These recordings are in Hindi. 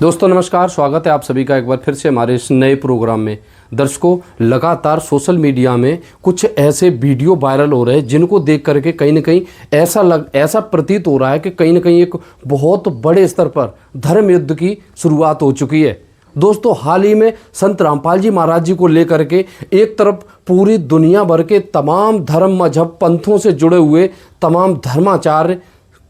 दोस्तों नमस्कार, स्वागत है आप सभी का एक बार फिर से हमारे इस नए प्रोग्राम में। दर्शकों, लगातार सोशल मीडिया में कुछ ऐसे वीडियो वायरल हो रहे हैं जिनको देख करके कहीं ना कहीं ऐसा प्रतीत हो रहा है कि कहीं ना कहीं एक बहुत बड़े स्तर पर धर्म युद्ध की शुरुआत हो चुकी है। दोस्तों, हाल ही में संत रामपाल जी महाराज जी को लेकर के एक तरफ पूरी दुनिया भर के तमाम धर्म मजहब पंथों से जुड़े हुए तमाम धर्माचार्य,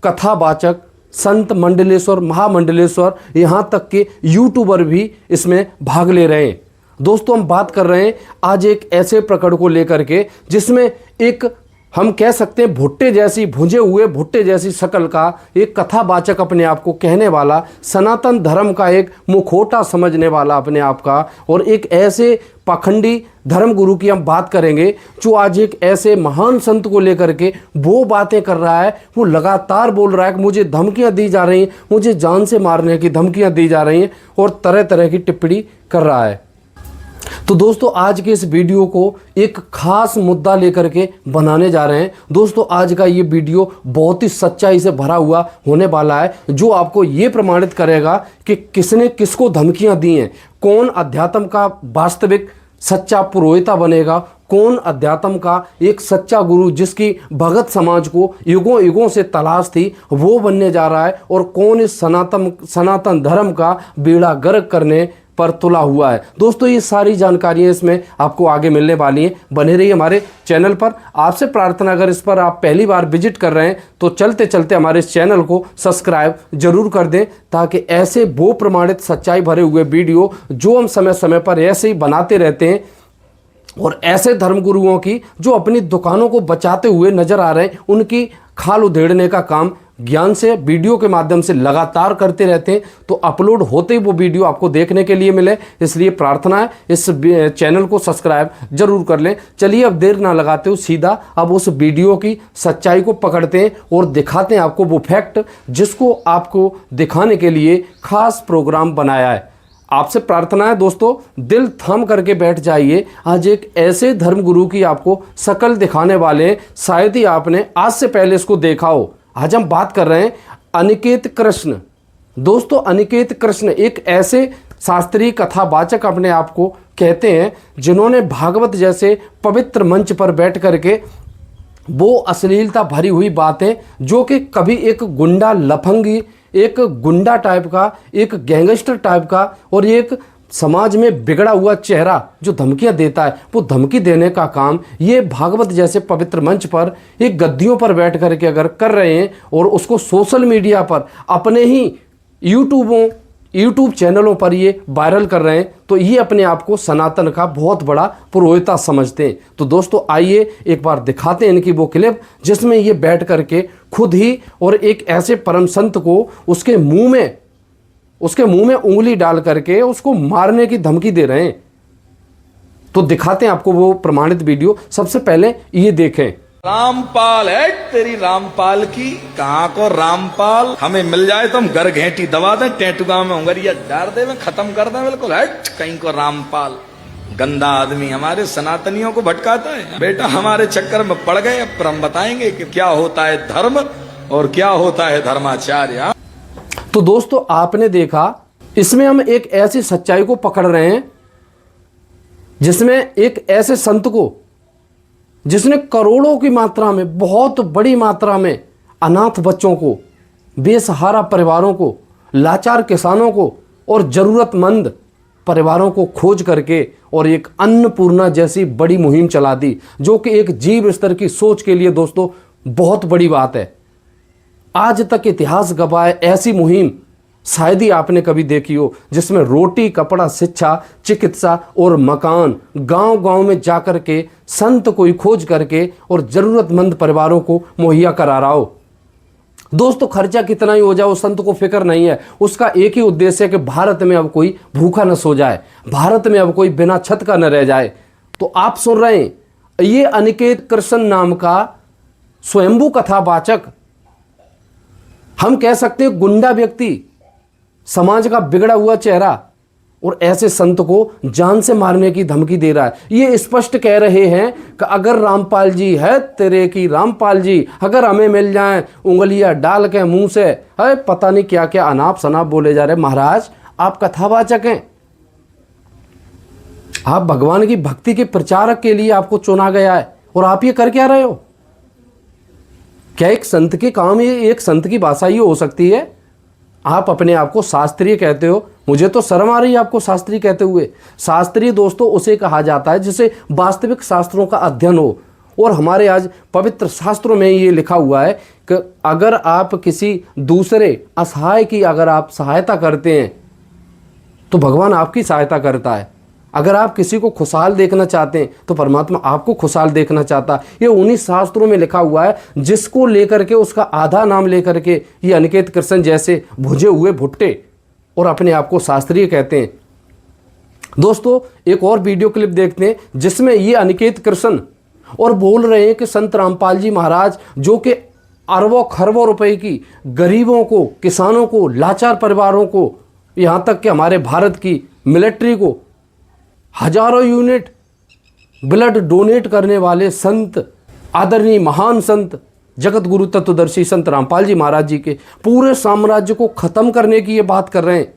कथावाचक, संत मंडलेश्वर, महामंडलेश्वर, यहाँ तक के यूट्यूबर भी इसमें भाग ले रहे हैं। दोस्तों, हम बात कर रहे हैं आज एक ऐसे प्रकरण को लेकर के जिसमें एक हम कह सकते हैं भुट्टे जैसी, भुंजे हुए भुट्टे जैसी शक्ल का एक कथावाचक अपने आप को कहने वाला, सनातन धर्म का एक मुखौटा समझने वाला अपने आप का, और एक ऐसे पाखंडी धर्म गुरु की हम बात करेंगे जो आज एक ऐसे महान संत को लेकर के वो बातें कर रहा है। वो लगातार बोल रहा है कि मुझे धमकियां दी जा रही हैं, मुझे जान से मारने की धमकियां दी जा रही हैं, और तरह तरह की टिप्पणी कर रहा है। तो दोस्तों, आज के इस वीडियो को एक खास मुद्दा लेकर के बनाने जा रहे हैं। दोस्तों, आज का ये वीडियो बहुत ही सच्चाई से भरा हुआ होने वाला है, जो आपको ये प्रमाणित करेगा कि किसने किसको धमकियां दी हैं, कौन अध्यात्म का वास्तविक सच्चा पुरोहिता बनेगा, कौन अध्यात्म का एक सच्चा गुरु जिसकी भगत समाज को युगों युगों से तलाश थी वो बनने जा रहा है, और कौन इस सनातन धर्म का बेड़ा गर्क करने पर तुला हुआ है। दोस्तों, ये सारी जानकारियां इसमें आपको आगे मिलने वाली हैं। बने रहिए हमारे चैनल पर। आपसे प्रार्थना, अगर इस पर आप पहली बार विजिट कर रहे हैं तो चलते चलते हमारे इस चैनल को सब्सक्राइब जरूर कर दें, ताकि ऐसे वो प्रमाणित सच्चाई भरे हुए वीडियो जो हम समय समय पर ऐसे ही बनाते रहते हैं, और ऐसे धर्मगुरुओं की जो अपनी दुकानों को बचाते हुए नजर आ रहे हैं, उनकी खाल उधेड़ने का काम ज्ञान से वीडियो के माध्यम से लगातार करते रहते हैं। तो अपलोड होते ही वो वीडियो आपको देखने के लिए मिले, इसलिए प्रार्थना है इस चैनल को सब्सक्राइब जरूर कर लें। चलिए, अब देर ना लगाते हो, सीधा अब उस वीडियो की सच्चाई को पकड़ते हैं और दिखाते हैं आपको वो फैक्ट जिसको आपको दिखाने के लिए खास प्रोग्राम बनाया है। आपसे प्रार्थना है दोस्तों, दिल थाम करके बैठ जाइए। आज एक ऐसे धर्मगुरु की आपको शक्ल दिखाने वाले हैं, शायद ही आपने आज से पहले इसको देखा हो। आज हम बात कर रहे हैं अनिकेत कृष्ण। दोस्तों, अनिकेत कृष्ण एक ऐसे शास्त्रीय कथावाचक अपने आप को कहते हैं जिन्होंने भागवत जैसे पवित्र मंच पर बैठ करके वो अश्लीलता भरी हुई बातें, जो कि कभी एक गुंडा लफंगी, एक गुंडा टाइप का, एक गैंगस्टर टाइप का, और एक समाज में बिगड़ा हुआ चेहरा जो धमकियां देता है, वो धमकी देने का काम ये भागवत जैसे पवित्र मंच पर एक गद्दियों पर बैठ करके अगर कर रहे हैं, और उसको सोशल मीडिया पर अपने ही यूट्यूब चैनलों पर ये वायरल कर रहे हैं, तो ये अपने आप को सनातन का बहुत बड़ा पुरोहिता समझते हैं। तो दोस्तों, आइए एक बार दिखाते हैं इनकी वो क्लिप जिसमें ये बैठ करके खुद ही और एक ऐसे परम संत को उसके मुंह में उंगली डाल करके उसको मारने की धमकी दे रहे हैं। तो दिखाते हैं आपको वो प्रमाणित वीडियो। सबसे पहले ये देखें। रामपाल है तेरी रामपाल की, कहाँ को रामपाल, हमें मिल जाए तो हम घर घेंटी दबा दें, टेटुगा में उंगरिया डार दे, खत्म कर दें बिल्कुल। हट, कहीं को रामपाल, गंदा आदमी हमारे सनातनियों को भटकाता है। बेटा, हमारे चक्कर में पड़ गए। अब हम बताएंगे कि क्या होता है धर्म और क्या होता है धर्माचार्य। तो दोस्तों, आपने देखा, इसमें हम एक ऐसी सच्चाई को पकड़ रहे हैं जिसमें एक ऐसे संत को जिसने करोड़ों की मात्रा में, बहुत बड़ी मात्रा में अनाथ बच्चों को, बेसहारा परिवारों को, लाचार किसानों को और ज़रूरतमंद परिवारों को खोज करके और एक अन्नपूर्णा जैसी बड़ी मुहिम चला दी, जो कि एक जीव स्तर की सोच के लिए दोस्तों बहुत बड़ी बात है। आज तक इतिहास गवाए ऐसी मुहिम शायद ही आपने कभी देखी हो, जिसमें रोटी, कपड़ा, शिक्षा, चिकित्सा और मकान गांव-गांव में जाकर के संत कोई खोज करके और ज़रूरतमंद परिवारों को मुहैया करा रहा हो। दोस्तों, खर्चा कितना ही हो जाए, उस संत को फिक्र नहीं है। उसका एक ही उद्देश्य है कि भारत में अब कोई भूखा न सो जाए, भारत में अब कोई बिना छत का न रह जाए। तो आप सुन रहे हैं, ये अनिकेत कृष्ण नाम का स्वयंभू कथावाचक, हम कह सकते हैं गुंडा व्यक्ति, समाज का बिगड़ा हुआ चेहरा, और ऐसे संत को जान से मारने की धमकी दे रहा है। ये स्पष्ट कह रहे हैं कि अगर रामपाल जी है तेरे की रामपाल जी, अगर हमें मिल जाएं उंगलियां डाल के मुंह से, है पता नहीं क्या क्या अनाप शनाप बोले जा रहे। महाराज, आप कथावाचक हैं, आप भगवान की भक्ति के प्रचारक के लिए आपको चुना गया है, और आप ये कर क्या रहे हो? क्या एक संत के काम, ये एक संत की भाषा ये हो सकती है? आप अपने आप को शास्त्रीय कहते हो, मुझे तो शर्म आ रही है आपको शास्त्रीय कहते हुए। शास्त्रीय दोस्तों उसे कहा जाता है जिसे वास्तविक शास्त्रों का अध्ययन हो, और हमारे आज पवित्र शास्त्रों में ये लिखा हुआ है कि अगर आप किसी दूसरे असहाय की अगर आप सहायता करते हैं तो भगवान आपकी सहायता करता है। अगर आप किसी को खुशहाल देखना चाहते हैं तो परमात्मा आपको खुशहाल देखना चाहता है। ये उन्हीं शास्त्रों में लिखा हुआ है, जिसको लेकर के उसका आधा नाम लेकर के ये अनिकेत कृष्ण जैसे भुजे हुए भुट्टे और अपने आप को शास्त्रीय कहते हैं। दोस्तों एक और वीडियो क्लिप देखते हैं जिसमें ये अनिकेत कृष्ण और बोल रहे हैं कि संत रामपाल जी महाराज जो कि अरबों खरबों रुपए की गरीबों को, किसानों को, लाचार परिवारों को, यहाँ तक कि हमारे भारत की मिलिट्री को हजारों यूनिट ब्लड डोनेट करने वाले संत, आदरणीय महान संत, जगत गुरु तत्वदर्शी संत रामपाल जी महाराज जी के पूरे साम्राज्य को खत्म करने की ये बात कर रहे हैं।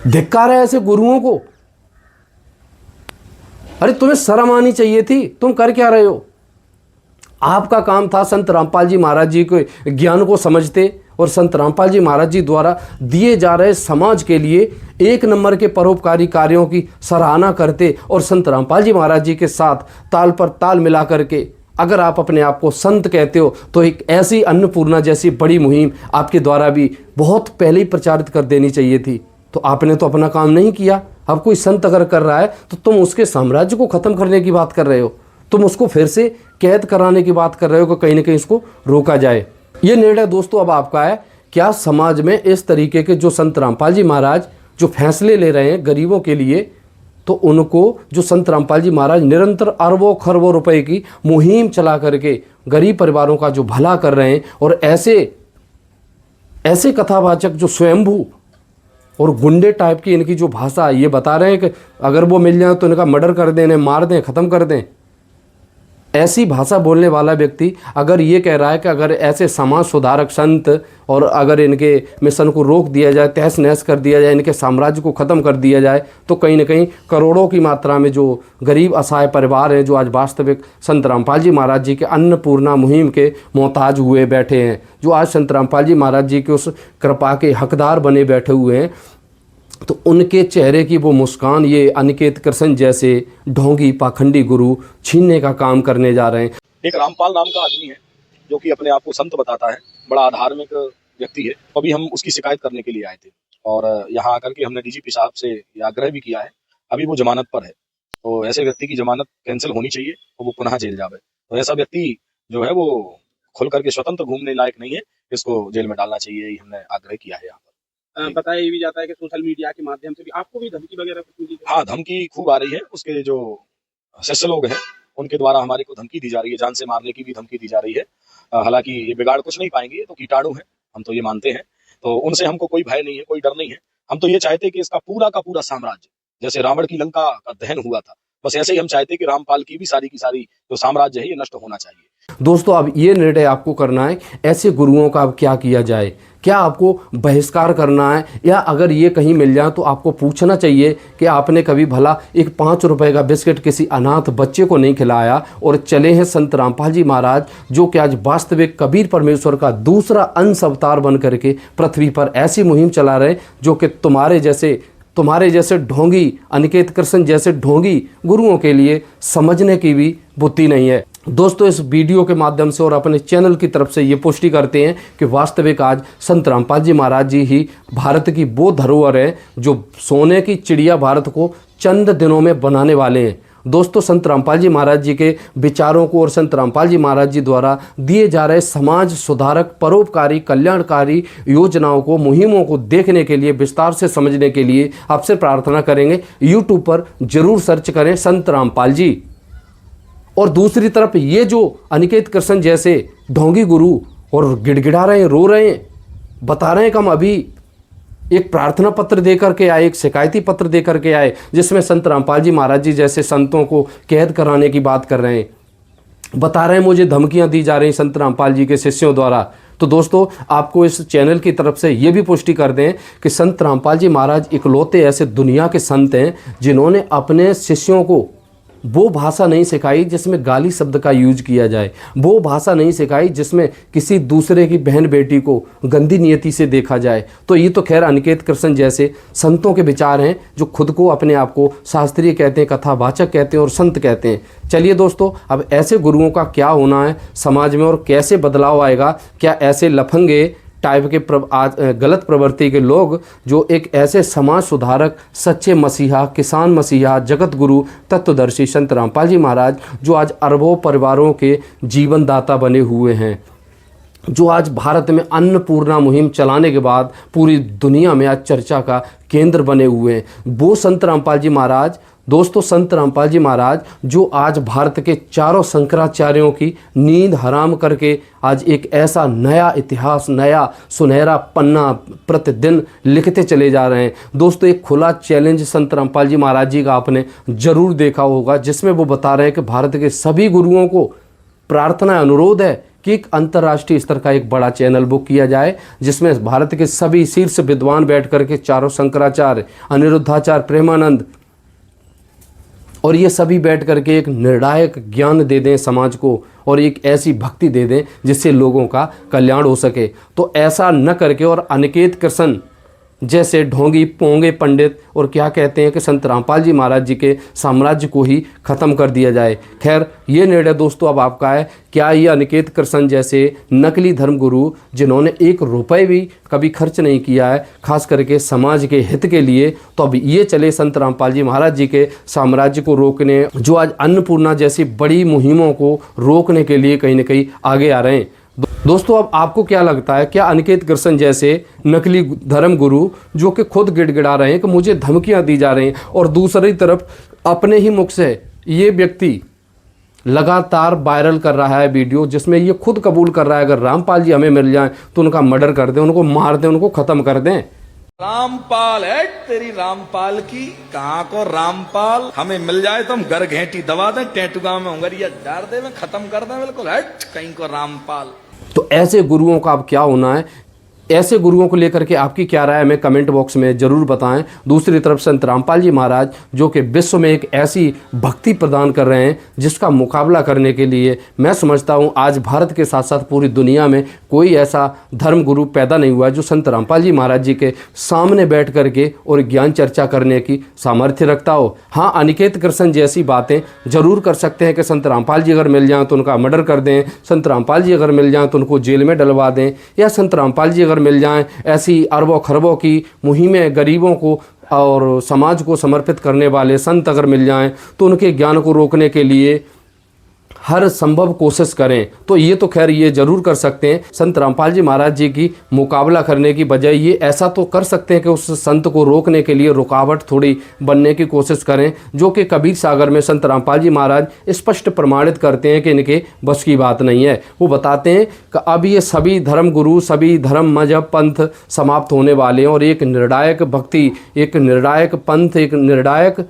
धिक्कार है ऐसे गुरुओं को। अरे तुम्हें शर्म आनी चाहिए थी, तुम कर क्या रहे हो? आपका काम था संत रामपाल जी महाराज जी के ज्ञान को समझते और संत रामपाल जी महाराज जी द्वारा दिए जा रहे समाज के लिए एक नंबर के परोपकारी कार्यों की सराहना करते, और संत रामपाल जी महाराज जी के साथ ताल पर ताल मिला करके अगर आप अपने आप को संत कहते हो तो एक ऐसी अन्नपूर्णा जैसी बड़ी मुहिम आपके द्वारा भी बहुत पहले ही प्रचारित कर देनी चाहिए थी। तो आपने तो अपना काम नहीं किया। अब कोई संत अगर कर रहा है तो तुम उसके साम्राज्य को ख़त्म करने की बात कर रहे हो, तुम उसको फिर से कैद कराने की बात कर रहे हो कि कहीं ना कहीं इसको रोका जाए। ये निर्णय दोस्तों अब आपका है। क्या समाज में इस तरीके के जो संत रामपाल जी महाराज जो फैसले ले रहे हैं गरीबों के लिए, तो उनको जो संत रामपाल जी महाराज निरंतर अरबों खरबों रुपए की मुहिम चला करके गरीब परिवारों का जो भला कर रहे हैं, और ऐसे कथावाचक जो स्वयंभू और गुंडे टाइप की इनकी जो भाषा, ये बता रहे हैं कि अगर वो मिल जाए तो इनका मर्डर कर दें, मार दें, ख़त्म कर दें। ऐसी भाषा बोलने वाला व्यक्ति अगर ये कह रहा है कि अगर ऐसे समाज सुधारक संत और अगर इनके मिशन को रोक दिया जाए, तहस नहस कर दिया जाए, इनके साम्राज्य को ख़त्म कर दिया जाए, तो कहीं ना कहीं करोड़ों की मात्रा में जो गरीब असहाय परिवार हैं जो आज वास्तविक संत रामपाल जी महाराज जी के अन्नपूर्णा मुहिम के मोहताज हुए बैठे हैं, जो आज संत रामपाल जी महाराज जी के उस कृपा के हकदार बने बैठे हुए हैं, तो उनके चेहरे की वो मुस्कान ये अनिकेत कृष्ण जैसे ढोंगी पाखंडी गुरु छीनने का काम करने जा रहे हैं। एक रामपाल नाम का आदमी है जो कि अपने आप को संत बताता है, बड़ा धार्मिक व्यक्ति है। अभी हम उसकी शिकायत करने के लिए आए थे और यहाँ आकर के हमने डीजीपी साहब से ये आग्रह भी किया है। अभी वो जमानत पर है, तो ऐसे व्यक्ति की जमानत कैंसिल होनी चाहिए और वो पुनः जेल जावे। तो ऐसा व्यक्ति जो है वो खुल करके स्वतंत्र घूमने लायक नहीं है, इसको जेल में डालना चाहिए, ये हमने आग्रह किया है यहाँ पर। बताया ये भी जाता है कि सोशल मीडिया के माध्यम से भी आपको भी धमकी वगैरह कुछ मिली है? हाँ, धमकी खूब आ रही है। उसके जो शिष्य लोग हैं उनके द्वारा हमारे को धमकी दी जा रही है, जान से मारने की भी धमकी दी जा रही है। हालांकि ये बिगाड़ कुछ नहीं पाएंगे, ये तो कीटाणु है, हम तो ये मानते हैं। तो उनसे हमको कोई भय नहीं है, कोई डर नहीं है। हम तो ये चाहते कि इसका पूरा का पूरा साम्राज्य, जैसे रावण की लंका का दहन हुआ था, बस ऐसे ही हम चाहते कि रामपाल की भी सारी की सारी जो साम्राज्य है ये नष्ट होना चाहिए। दोस्तों अब ये निर्णय आपको करना है, ऐसे गुरुओं का अब क्या किया जाए। क्या आपको बहिष्कार करना है, या अगर ये कहीं मिल जाए तो आपको पूछना चाहिए कि आपने कभी भला एक 5 रुपए का बिस्किट किसी अनाथ बच्चे को नहीं खिलाया, और चले हैं संत रामपाल जी महाराज जो कि आज वास्तविक कबीर परमेश्वर का दूसरा अंश अवतार बन करके पृथ्वी पर ऐसी मुहिम चला रहे जो कि तुम्हारे जैसे ढोंगी अनिकेत कृष्ण जैसे ढोंगी गुरुओं के लिए समझने की भी बुद्धि नहीं है। दोस्तों इस वीडियो के माध्यम से और अपने चैनल की तरफ से ये पुष्टि करते हैं कि वास्तविक आज संत रामपाल जी महाराज जी ही भारत की वो धरोहर है जो सोने की चिड़िया भारत को चंद दिनों में बनाने वाले हैं। दोस्तों संत रामपाल जी महाराज जी के विचारों को और संत रामपाल जी महाराज जी द्वारा दिए जा रहे समाज सुधारक परोपकारी कल्याणकारी योजनाओं को मुहिमों को देखने के लिए विस्तार से समझने के लिए आपसे प्रार्थना करेंगे यूट्यूब पर जरूर सर्च करें संत रामपाल जी। और दूसरी तरफ ये जो अनिकेत कृष्ण जैसे ढोंगी गुरु और गिड़गिड़ा रहे हैं, रो रहे हैं, बता रहे हैं कि हम अभी एक प्रार्थना पत्र दे करके आए, एक शिकायती पत्र दे करके आए जिसमें संत रामपाल जी महाराज जी जैसे संतों को कैद कराने की बात कर रहे हैं, बता रहे हैं मुझे धमकियां दी जा रही संत रामपाल जी के शिष्यों द्वारा। तो दोस्तों आपको इस चैनल की तरफ से ये भी पुष्टि कर दें कि संत रामपाल जी महाराज इकलौते ऐसे दुनिया के संत हैं जिन्होंने अपने शिष्यों को वो भाषा नहीं सिखाई जिसमें गाली शब्द का यूज किया जाए, वो भाषा नहीं सिखाई जिसमें किसी दूसरे की बहन बेटी को गंदी नियति से देखा जाए। तो ये तो खैर अनिकेत कृष्ण जैसे संतों के विचार हैं जो खुद को अपने आप को शास्त्रीय कहते हैं, कथावाचक कहते हैं और संत कहते हैं। चलिए दोस्तों, अब ऐसे गुरुओं का क्या होना है समाज में और कैसे बदलाव आएगा, क्या ऐसे लफंगे टाइप के गलत प्रवृत्ति के लोग जो एक ऐसे समाज सुधारक, सच्चे मसीहा, किसान मसीहा, जगत गुरु, तत्वदर्शी संत रामपाल जी महाराज जो आज अरबों परिवारों के जीवन दाता बने हुए हैं, जो आज भारत में अन्नपूर्णा मुहिम चलाने के बाद पूरी दुनिया में आज चर्चा का केंद्र बने हुए हैं, वो संत रामपाल जी महाराज। दोस्तों, संत रामपाल जी महाराज जो आज भारत के चारों शंकराचार्यों की नींद हराम करके आज एक ऐसा नया इतिहास, नया सुनहरा पन्ना प्रतिदिन लिखते चले जा रहे हैं। दोस्तों, एक खुला चैलेंज संत रामपाल जी महाराज जी का आपने ज़रूर देखा होगा जिसमें वो बता रहे हैं कि भारत के सभी गुरुओं को प्रार्थना अनुरोध है कि एक अंतर्राष्ट्रीय स्तर का एक बड़ा चैनल बुक किया जाए जिसमें भारत के सभी शीर्ष विद्वान बैठ करके चारों शंकराचार्य, अनिरुद्धाचार्य, प्रेमानंद और ये सभी बैठ करके एक निर्णायक ज्ञान दे दें समाज को और एक ऐसी भक्ति दे दें जिससे लोगों का कल्याण हो सके। तो ऐसा न करके और अनिकेत कृष्ण जैसे ढोंगी पोंगे पंडित और क्या कहते हैं कि संत रामपाल जी महाराज जी के साम्राज्य को ही ख़त्म कर दिया जाए। खैर, ये निर्णय दोस्तों अब आपका है। क्या ये अनिकेत कृष्ण जैसे नकली धर्मगुरु जिन्होंने 1 रुपये भी कभी खर्च नहीं किया है खास करके समाज के हित के लिए, तो अब ये चले संत रामपाल जी महाराज जी के साम्राज्य को रोकने, जो आज अन्नपूर्णा जैसी बड़ी मुहिमों को रोकने के लिए कहीं ना कहीं आगे आ रहे हैं। दोस्तों, अब आपको क्या लगता है, क्या अनिकेत कृष्ण जैसे नकली धर्म गुरु जो कि खुद गिड़गिड़ा रहे हैं कि मुझे धमकियां दी जा रही हैं और दूसरी तरफ अपने ही मुख से ये व्यक्ति लगातार वायरल कर रहा है वीडियो जिसमें ये खुद कबूल कर रहा है अगर रामपाल जी हमें मिल जाएं तो उनका मर्डर कर दें, उनको मार दें, उनको ख़त्म कर दें। रामपाल है तेरी रामपाल की, कहाँ को रामपाल, हमें मिल जाए तो हम घर घेंटी दबा दें, टेंटू गांव में उंगरिया डार दे, मैं खत्म कर दें बिल्कुल, हट कहीं को रामपाल। तो ऐसे गुरुओं का अब क्या होना है, ऐसे गुरुओं को लेकर के आपकी क्या राय है हमें कमेंट बॉक्स में ज़रूर बताएं। दूसरी तरफ संत रामपाल जी महाराज जो कि विश्व में एक ऐसी भक्ति प्रदान कर रहे हैं जिसका मुकाबला करने के लिए मैं समझता हूं आज भारत के साथ साथ पूरी दुनिया में कोई ऐसा धर्म गुरु पैदा नहीं हुआ है जो संत रामपाल जी महाराज जी के सामने बैठ करके और ज्ञान चर्चा करने की सामर्थ्य रखता हो। हाँ, अनिकेत कृष्ण जैसी बातें ज़रूर कर सकते हैं कि संत रामपाल जी अगर मिल जाएँ तो उनका मर्डर कर दें, संत रामपाल जी अगर मिल जाएँ तो उनको जेल में डलवा दें, या संत रामपाल जी अगर मिल जाएं ऐसी अरबों खरबों की मुहिमें गरीबों को और समाज को समर्पित करने वाले संत अगर मिल जाएं तो उनके ज्ञान को रोकने के लिए हर संभव कोशिश करें। तो ये तो खैर ये ज़रूर कर सकते हैं संत रामपाल जी महाराज जी की मुकाबला करने की बजाय ये ऐसा तो कर सकते हैं कि उस संत को रोकने के लिए रुकावट थोड़ी बनने की कोशिश करें, जो कि कबीर सागर में संत रामपाल जी महाराज स्पष्ट प्रमाणित करते हैं कि इनके बस की बात नहीं है। वो बताते हैं कि अब ये सभी धर्म गुरु, सभी धर्म मजहब पंथ समाप्त होने वाले हैं और एक निर्णायक भक्ति, एक निर्णायक पंथ, एक निर्णायक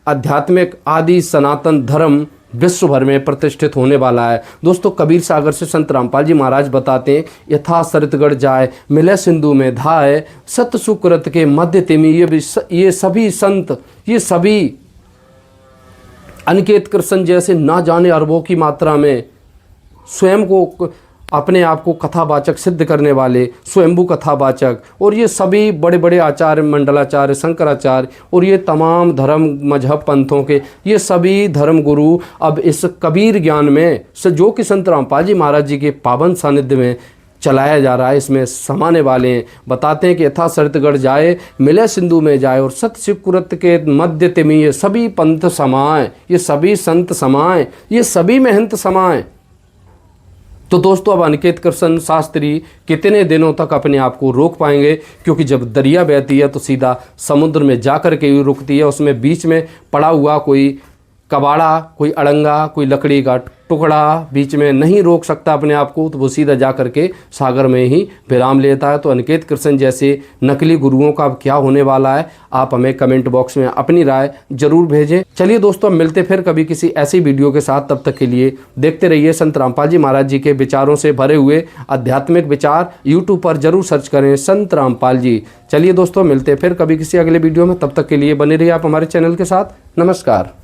आध्यात्मिक आदि सनातन धर्म विश्व भर में प्रतिष्ठित होने वाला है। दोस्तों, कबीर सागर से संत रामपाल जी महाराज बताते हैं यथा सरितगढ़ जाए मिले सिंधु में धाय, सत सुकृत के मध्य तिमि। ये सभी संत, ये सभी अनिकेत कृष्ण जैसे ना जाने अरबों की मात्रा में स्वयं को अपने आप को कथावाचक सिद्ध करने वाले स्वयंभू कथावाचक और ये सभी बड़े बड़े आचार्य, मंडलाचार्य, शंकराचार्य और ये तमाम धर्म मजहब पंथों के ये सभी धर्म गुरु अब इस कबीर ज्ञान में जो कि संत रामपाल जी महाराज जी के पावन सानिध्य में चलाया जा रहा है इसमें समाने वाले हैं। बताते हैं कि यथा सरितगढ़ जाए मिले सिंधु में जाए और सत सुकृत के मध्य तिमि। ये सभी पंथ समाएं, ये सभी संत समाएं, ये सभी महंत समाएं। तो दोस्तों, अब अनिकेत कृष्ण शास्त्री कितने दिनों तक अपने आप को रोक पाएंगे, क्योंकि जब दरिया बहती है तो सीधा समुद्र में जा कर के ही रुकती है, उसमें बीच में पड़ा हुआ कोई कबाड़ा, कोई अड़ंगा, कोई लकड़ी का टुकड़ा बीच में नहीं रोक सकता अपने आप को, तो वो सीधा जा करके सागर में ही विराम लेता है। तो अनिकेत कृष्ण जैसे नकली गुरुओं का अब क्या होने वाला है, आप हमें कमेंट बॉक्स में अपनी राय जरूर भेजें। चलिए दोस्तों, मिलते फिर कभी किसी ऐसी वीडियो के साथ। तब तक के लिए देखते रहिए संत रामपाल जी महाराज जी के विचारों से भरे हुए आध्यात्मिक विचार। यूट्यूब पर जरूर सर्च करें संत रामपाल जी। चलिए दोस्तों, मिलते फिर कभी किसी अगले वीडियो में। तब तक के लिए बने रहिए आप हमारे चैनल के साथ। नमस्कार।